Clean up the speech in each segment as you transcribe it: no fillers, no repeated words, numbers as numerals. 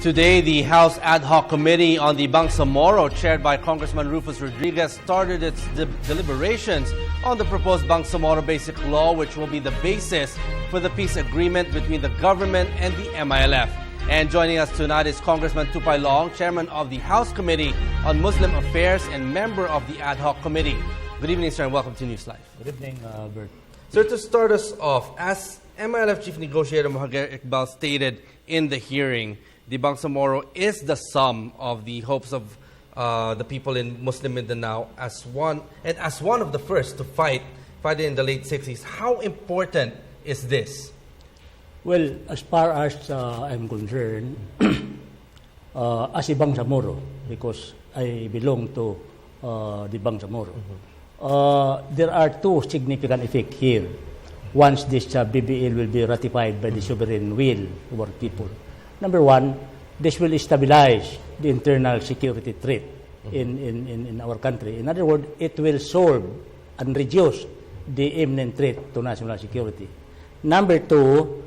Today, the House Ad Hoc Committee on the Bangsamoro, chaired by Congressman Rufus Rodriguez, started its deliberations on the proposed Bangsamoro Basic Law, which will be the basis for the peace agreement between the government and the MILF. And joining us tonight is Congressman Tupay Loong, chairman of the House Committee on Muslim Affairs and member of the Ad Hoc Committee. Good evening, sir, and welcome to NewsLife. Good evening, Bert. Sir, to start us off, as MILF Chief Negotiator Mohager Iqbal stated in the hearing, the Bangsamoro is the sum of the hopes of the people in Muslim Mindanao as one of the first to fight in the late 60s. How important is this? Well, as far as I'm concerned, as a Bangsamoro, because I belong to the Bangsamoro, there are two significant effects here. Once this BBL will be ratified by the sovereign will of our people. Number one, this will stabilize the internal security threat in our country. In other words, it will solve and reduce the imminent threat to national security. Number two,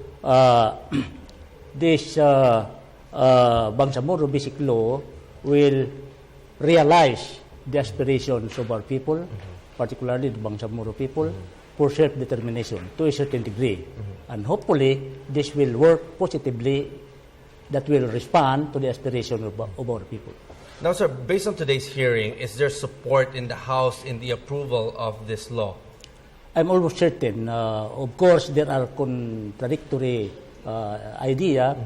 this Bangsamoro Basic Law will realize the aspirations of our people, particularly the Bangsamoro people, for self-determination to a certain degree. And hopefully, this will work positively, that will respond to the aspiration of our people. Now, sir, based on today's hearing, is there support in the House in the approval of this law? I'm almost certain. Of course, there are contradictory ideas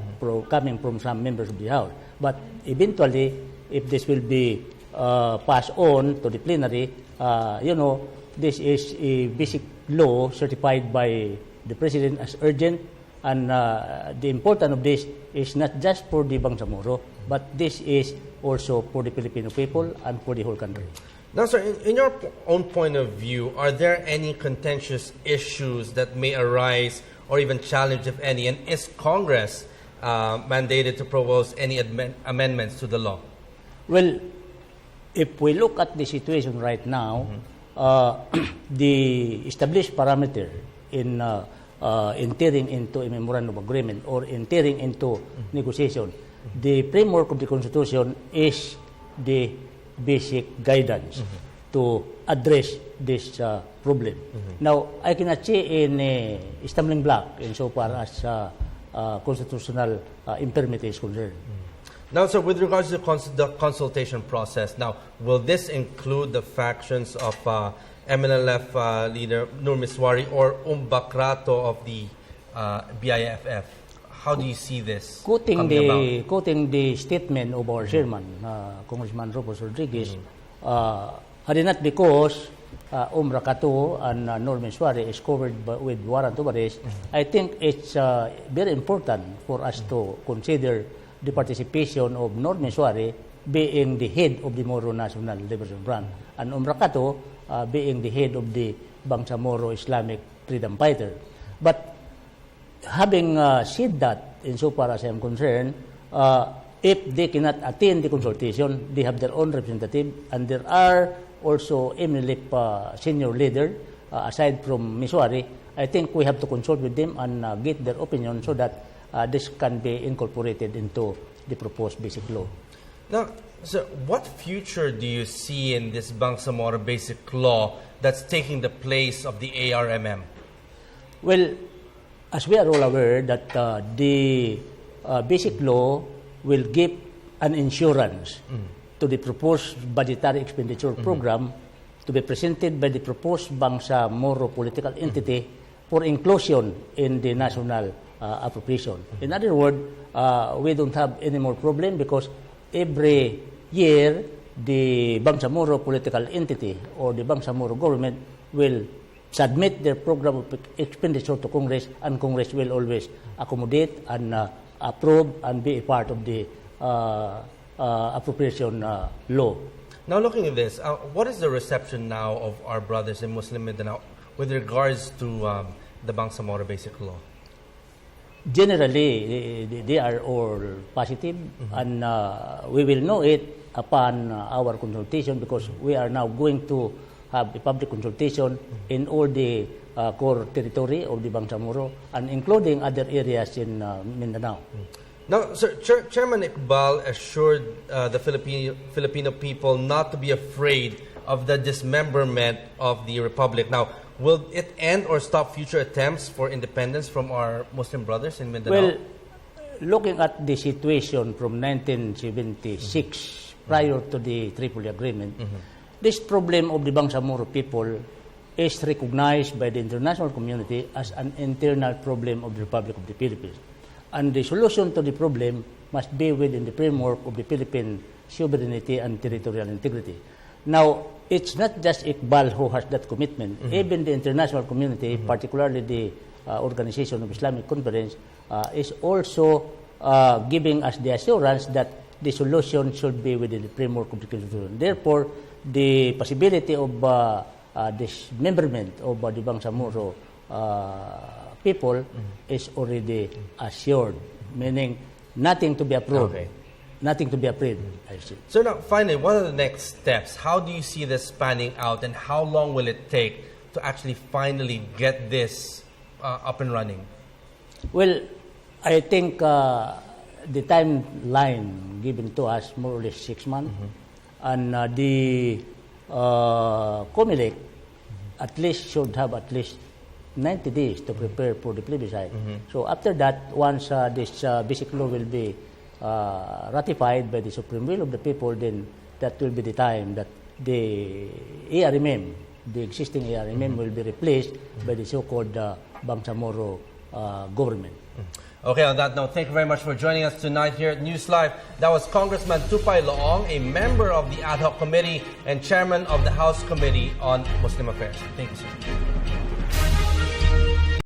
coming from some members of the House. But eventually, if this will be passed on to the plenary, this is a basic law certified by the President as urgent. And the importance of this is not just for the Bangsamoro, but this is also for the Filipino people and for the whole country. Now, sir, in your own point of view, are there any contentious issues that may arise or even challenge, if any? And is Congress mandated to propose any amendments to the law? Well, if we look at the situation right now, the established parameter in entering into a memorandum of agreement or entering into negotiation, the framework of the Constitution is the basic guidance to address this problem. Now, I cannot say in a stumbling block insofar as constitutional infirmity is concerned. Now, sir, with regards to the consultation process, now, will this include the factions of MNLF leader Nur Miswari or Bakrato of the BIFF? How do you see this quoting the statement of our chairman, Congressman Rufus Rodriguez, had it not because Brakato and Nur Miswari is covered with warrant of arrest, I think it's very important for us to consider the participation of Nur Miswari being the head of the Moro National Liberation Front and Brakato being the head of the Bangsamoro Islamic Freedom Fighter. But having said that, insofar as I am concerned, if they cannot attend the consultation, they have their own representative, and there are also MNLF senior leader, aside from Miswari. I think we have to consult with them and get their opinion so that this can be incorporated into the proposed basic law. Now, sir, what future do you see in this Bangsamoro Basic Law that's taking the place of the ARMM? Well, as we are all aware that the basic law will give an insurance to the proposed budgetary expenditure program to be presented by the proposed Bangsamoro political entity for inclusion in the national appropriation. In other words, we don't have any more problem because every year the Bangsamoro political entity or the Bangsamoro government will submit their program of expenditure to Congress, and Congress will always accommodate and approve and be a part of the appropriation law. Now, looking at this, what is the reception now of our brothers in Muslim Mindanao with regards to the Bangsamoro Basic Law? Generally, they are all positive, and we will know it upon our consultation because we are now going to have a public consultation in all the core territory of the Bangsamoro and including other areas in Mindanao. Now, Sir, Chairman Iqbal assured the Filipino people not to be afraid of the dismemberment of the Republic. Now, will it end or stop future attempts for independence from our Muslim brothers in Mindanao? Well, looking at the situation from 1976, prior to the Tripoli Agreement, this problem of the Bangsamoro people is recognized by the international community as an internal problem of the Republic of the Philippines. And the solution to the problem must be within the framework of the Philippine sovereignty and territorial integrity. Now, it's not just Iqbal who has that commitment. Even the international community, particularly the Organization of Islamic Conference, is also giving us the assurance that the solution should be within the framework of the Constitution. Therefore, the possibility of dismemberment of the Bangsamoro people is already assured, meaning nothing to be approved. Okay. Nothing to be afraid, I see. So now, finally, what are the next steps? How do you see this panning out, and how long will it take to actually finally get this up and running? Well, I think the timeline given to us, more or less 6 months, and the COMELEC at least should have at least 90 days to prepare for the plebiscite. So after that, once this basic law will be ratified by the Supreme Will of the people, then that will be the time that the ARMM, the existing ARMM, will be replaced by the so-called Bangsamoro government. Okay, on that note, thank you very much for joining us tonight here at NewsLife. That was Congressman Tupay Loong, a member of the Ad Hoc Committee and Chairman of the House Committee on Muslim Affairs. Thank you, sir.